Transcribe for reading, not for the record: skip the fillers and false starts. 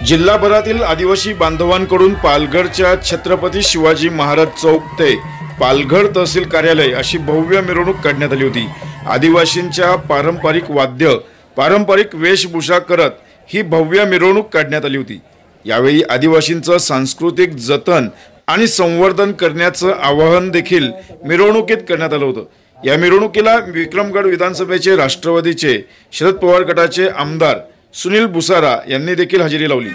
जिल्हाभरातील आदिवासी बांधवांकडून पालघरच्या छत्रपती शिवाजी महाराज चौक ते पालघर तहसील कार्यालय अशी भव्य मिरवणूक काढण्यात आली होती। आदिवासींच्या पारंपरिक वाद्य, पारंपरिक वेशभूषा करत ही भव्य मिरवणूक काढण्यात आली होती। यावेळी आदिवासींचं सांस्कृतिक जतन आणि संवर्धन करण्याचं आवाहन देखील मिरवणुकीत करण्यात आलं होतं। या मिरवणुकीला विक्रमगड विधानसभेचे राष्ट्रवादीचे शरद पवार गटाचे आमदार सुनील बुसारा यांनी देखील हजेरी लावली।